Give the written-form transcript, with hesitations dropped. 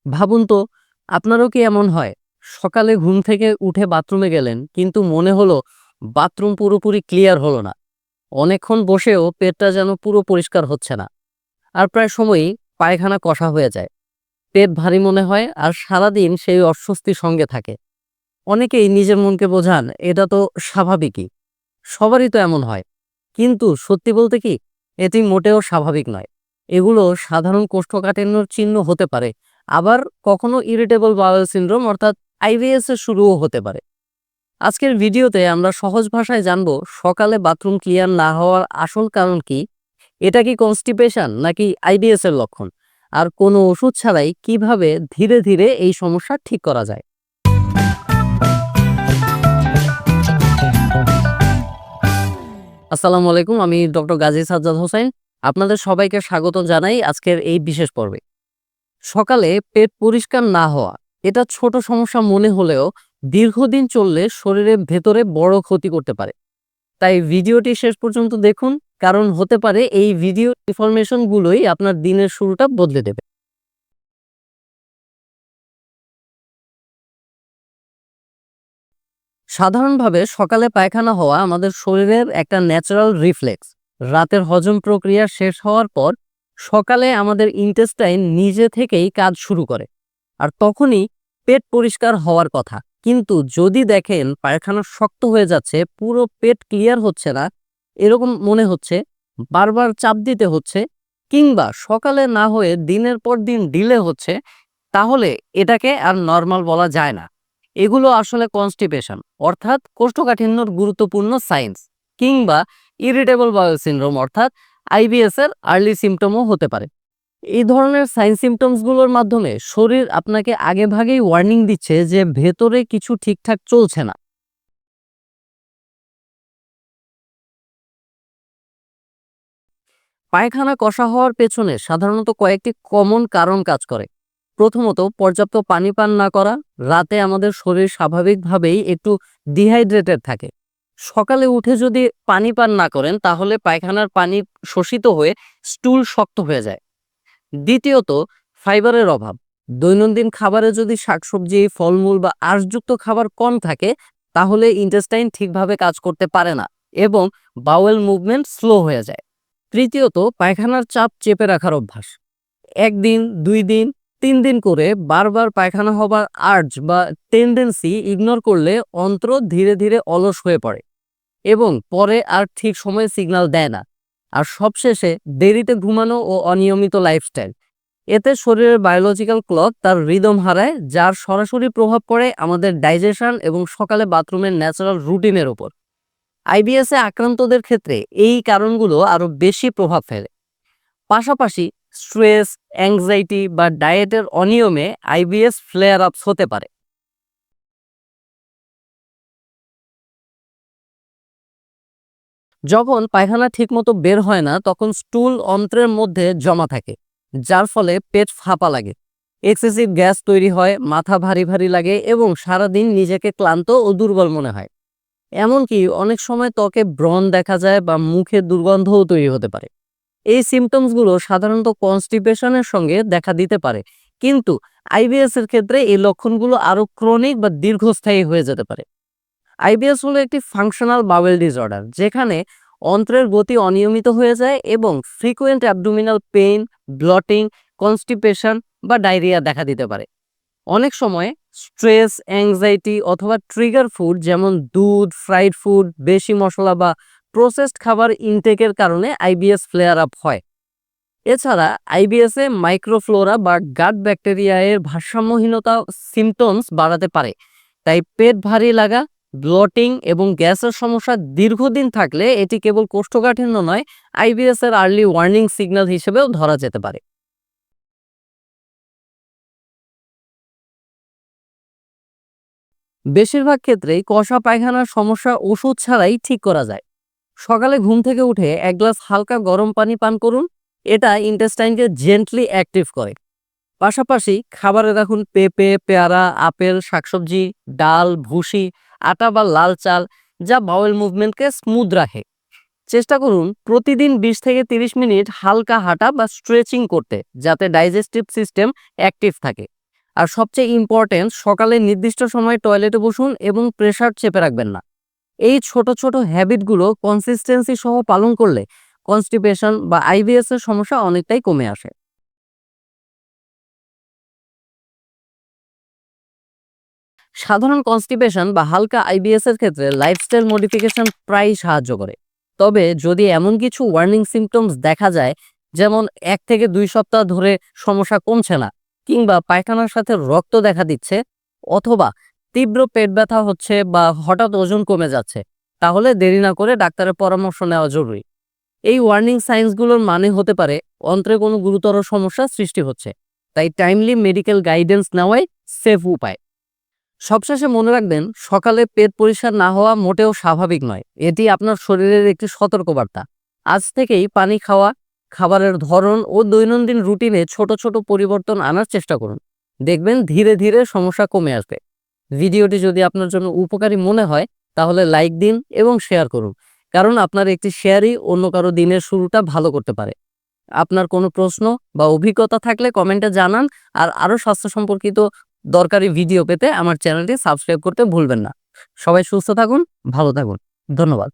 ভাবুন তো, আপনারও কি এমন হয়? সকালে ঘুম থেকে উঠে বাথরুমে গেলেন, কিন্তু মনে হলো বাথরুম পুরোপুরি ক্লিয়ার হলো না। অনেকক্ষণ বসেও পেটটা যেন পুরো পরিষ্কার হচ্ছে না। আর প্রায় সময়ই পায়খানা কষা হয়ে যায়। পেট ভারী মনে হয় আর সারাদিন সেই অস্বস্তি সঙ্গে থাকে। অনেকেই নিজের মনকে বোঝান, এটা তো স্বাভাবিকই। সবারই তো এমন হয়। কিন্তু সত্যি বলতে কি, এটি মোটেও স্বাভাবিক নয়। এগুলো সাধারণ কোষ্ঠকাঠিন্যর চিহ্ন হতে পারে। আবার কখনো ইরিটেবল বাওয়েল সিনড্রোম অর্থাৎ আইবিএস এর শুরুও হতে পারে। আজকের ভিডিওতে আমরা সহজ ভাষায় জানবো সকালে বাথরুম ক্লিয়ার না হওয়ার আসল কারণ কি, এটা কি কনস্টিপেশন নাকি আইবিএস এর লক্ষণ, আর কোনো ওষুধ ছাড়াই কিভাবে ধীরে ধীরে এই সমস্যা ঠিক করা যায়। আসসালামু আলাইকুম, আমি ডক্টর গাজী সাজ্জাদ হোসেন। আপনাদের সবাইকে স্বাগত জানাই আজকের এই বিশেষ পর্বে। সকালে পেট পরিষ্কার না হওয়া, এটা ছোট সমস্যা মনে হলেও দীর্ঘদিন চললে শরীরের ভেতরে বড় ক্ষতি করতে পারে। তাই ভিডিওটি শেষ পর্যন্ত দেখুন, কারণ হতে পারে এই ভিডিও ইনফরমেশন গুলোই আপনার দিনের শুরুটা বদলে দেবে। সাধারণভাবে সকালে পায়খানা হওয়া আমাদের শরীরের একটা ন্যাচারাল রিফ্লেক্স। রাতের হজম প্রক্রিয়া শেষ হওয়ার পর সকালে আমাদের ইন্টেস্টাইন নিজে থেকেই কাজ শুরু করে, আর তখনই পেট পরিষ্কার হওয়ার কথা। কিন্তু যদি দেখেন পায়খানা শক্ত হয়ে যাচ্ছে, পুরো পেট ক্লিয়ার হচ্ছে না, এরকম মনে হচ্ছে, বারবার চাপ দিতে হচ্ছে, কিংবা সকালে না হয়ে দিনের পর দিন ডিলে হচ্ছে, তাহলে এটাকে আর নর্মাল বলা যায় না। এগুলো আসলে কনস্টিপেশন অর্থাৎ কোষ্ঠকাঠিন্যর গুরুত্বপূর্ণ সাইন্স, কিংবা ইরিটেবল বাউল সিনড্রোম অর্থাৎ আইবিএস এর আর্লি সিমটমও হতে পারে। এই ধরনের সাইন সিমটমস গুলোর মাধ্যমে শরীর আপনাকে আগেভাগেই ওয়ার্নিং দিচ্ছে যে ভেতরে কিছু ঠিকঠাক চলছে না। পায়খানা কষা হওয়ার পেছনে সাধারণত কয়েকটি কমন কারণ কাজ করে। প্রথমত, পর্যাপ্ত পানি পান না করা। রাতে আমাদের শরীর স্বাভাবিকভাবেই একটু ডিহাইড্রেটেড থাকে। সকালে উঠে যদি পানি পান না করেন, তাহলে পায়খানার পানি শোষিত হয়ে স্টুল শক্ত হয়ে যায়। দ্বিতীয়ত, ফাইবারের অভাব। দৈনন্দিন খাবারে যদি শাকসবজি, ফলমূল বা আঁশযুক্ত খাবার কম থাকে, তাহলে ইন্টেস্টাইন ঠিকভাবে কাজ করতে পারে না এবং বাওয়েল মুভমেন্ট স্লো হয়ে যায়। তৃতীয়ত, পায়খানার চাপ চেপে রাখার অভ্যাস। ১ দিন, ২ দিন, ৩ দিন করে বারবার পায়খানা হবার আর্জ বা টেন্ডেন্সি ইগনোর করলে অন্ত্র ধীরে ধীরে অলস হয়ে পড়ে এবং পরে আর ঠিক সময়ে সিগন্যাল দেয় না। আর সবশেষে, দেরিতে ঘুমানো ও অনিয়মিত লাইফস্টাইল। এতে শরীরের বায়োলজিক্যাল ক্লক তার রিদম হারায়, যার সরাসরি প্রভাব পড়ে আমাদের ডাইজেশন এবং সকালে বাথরুমের ন্যাচারাল রুটিনের উপর। আইবিএস এ আক্রান্তদের ক্ষেত্রে এই কারণগুলো আরো বেশি প্রভাব ফেলে। পাশাপাশি স্ট্রেস, অ্যাংজাইটি বা ডায়েটের অনিয়মে আইবিএস ফ্লেয়ার আপস হতে পারে। যখন পায়খানা ঠিকমতো বের হয় না, তখন স্টুল অন্ত্রের মধ্যে জমা থাকে, যার ফলে পেট ফাঁপা লাগে, এক্সেসিভ গ্যাস তৈরি হয়, মাথা ভারী ভারী লাগে এবং সারাদিন নিজেকে ক্লান্ত ও দুর্বল মনে হয়। এমনকি অনেক সময় ত্বকে ব্রণ দেখা যায় বা মুখে দুর্গন্ধও তৈরি হতে পারে। এই সিমটমস গুলো সাধারণত কনস্টিপেশনের সঙ্গে দেখা দিতে পারে, কিন্তু আইবিএস এর ক্ষেত্রে এই লক্ষণগুলো আরো ক্রনিক বা দীর্ঘস্থায়ী হয়ে যেতে পারে। আইবিএস হলো একটি ফাংশনাল বাওয়েল ডিসঅর্ডার, যেখানে অন্ত্রের গতি অনিয়মিত হয়ে যায় এবং frequent abdominal pain, bloating, constipation বা ডায়রিয়া দেখা দিতে পারে। অনেক সময় স্ট্রেস, অ্যাংজাইটি অথবা ট্রিগার ফুড যেমন দুধ, ফ্রাইড ফুড, বেশি মশলা বা প্রসেসড খাবার ইনটেকের কারণে আইবিএস ফ্লেয়ার আপ হয়। এছাড়া আইবিএস এ মাইক্রোফ্লোরা বা গাট ব্যাকটেরিয়া এর ভারসাম্যহীনতা সিমটমস বাড়াতে পারে। তাই পেট ভারী লাগা, ব্লটিং এবং গ্যাসের সমস্যা দীর্ঘদিন থাকলে এটি কেবল কোষ্ঠকাঠিন্য নয়, আইবিএস এর আর্লি ওয়ার্নিং সিগন্যাল হিসেবেও ধরা যেতে পারে। বেশিরভাগ ক্ষেত্রেই কষা পায়খানার সমস্যা ওষুধ ছাড়াই ঠিক করা যায়। সকালে ঘুম থেকে উঠে ১ গ্লাস হালকা গরম পানি পান করুন। এটা ইন্টেস্টাইনকে জেন্টলি অ্যাক্টিভ করে। পাশাপাশি খাবারে রাখুন পেঁপে, পেয়ারা, আপেল, শাকসবজি, ডাল, ভুসি, আটা বা লাল চাল, যা বাওয়েল মুভমেন্টকে স্মুথ রাখে। চেষ্টা করুন প্রতিদিন ২০ থেকে ৩০ মিনিট হালকা হাঁটা বা স্ট্রেচিং করতে, যাতে ডাইজেস্টিভ সিস্টেম অ্যাক্টিভ থাকে। আর সবচেয়ে ইম্পর্টেন্ট, সকালে নির্দিষ্ট সময়ে টয়লেটে বসুন এবং প্রেসার চেপে রাখবেন না। এই ছোট ছোট হ্যাবিটগুলো কনসিস্টেন্সি সহ পালন করলে কনস্টিপেশন বা আইবিএস এর সমস্যা অনেকটাই কমে আসে। সাধারণ কনস্টিপেশন বা হালকা আইবিএস এর ক্ষেত্রে লাইফস্টাইল মডিফিকেশন প্রায়ই সাহায্য করে। তবে যদি এমন কিছু ওয়ার্নিং সিমটমস দেখা যায়, যেমন 1 থেকে 2 সপ্তাহ ধরে সমস্যা কমছে না, কিংবা পায়খানার সাথে রক্ত দেখা দিচ্ছে, অথবা তীব্র পেট ব্যথা হচ্ছে বা হঠাৎ ওজন কমে যাচ্ছে, তাহলে দেরি না করে ডাক্তারের পরামর্শ নেওয়া জরুরি। এই ওয়ার্নিং সাইন্সগুলোর মানে হতে পারে অন্ত্রে কোনো গুরুতর সমস্যা সৃষ্টি হচ্ছে, তাই টাইমলি মেডিকেল গাইডেন্স নেওয়াই সেফ উপায়। সবশেষে মনে রাখবেন, সকালে পেট পরিষ্কার না হওয়া মোটেও স্বাভাবিক নয়, এটি আপনার শরীরের একটি সতর্কবার্তা। আজ থেকেই পানি খাওয়া, খাবারের ধরন ও দৈনন্দিন রুটিনে ছোট ছোট পরিবর্তন আনার চেষ্টা করুন। দেখবেন ধীরে ধীরে সমস্যা কমে আসবে। ভিডিওটি যদি আপনার জন্য উপকারী মনে হয়, তাহলে লাইক দিন এবং শেয়ার করুন, কারণ আপনার একটি শেয়ারই অন্য কারো দিনের শুরুটা ভালো করতে পারে। আপনার কোনো প্রশ্ন বা অভিজ্ঞতা থাকলে কমেন্টে জানান। আর আরো স্বাস্থ্য সম্পর্কিত দরকারি ভিডিও পেতে আমার চ্যানেলটি সাবস্ক্রাইব করতে ভুলবেন না। সবাই সুস্থ থাকুন, ভালো থাকুন। ধন্যবাদ।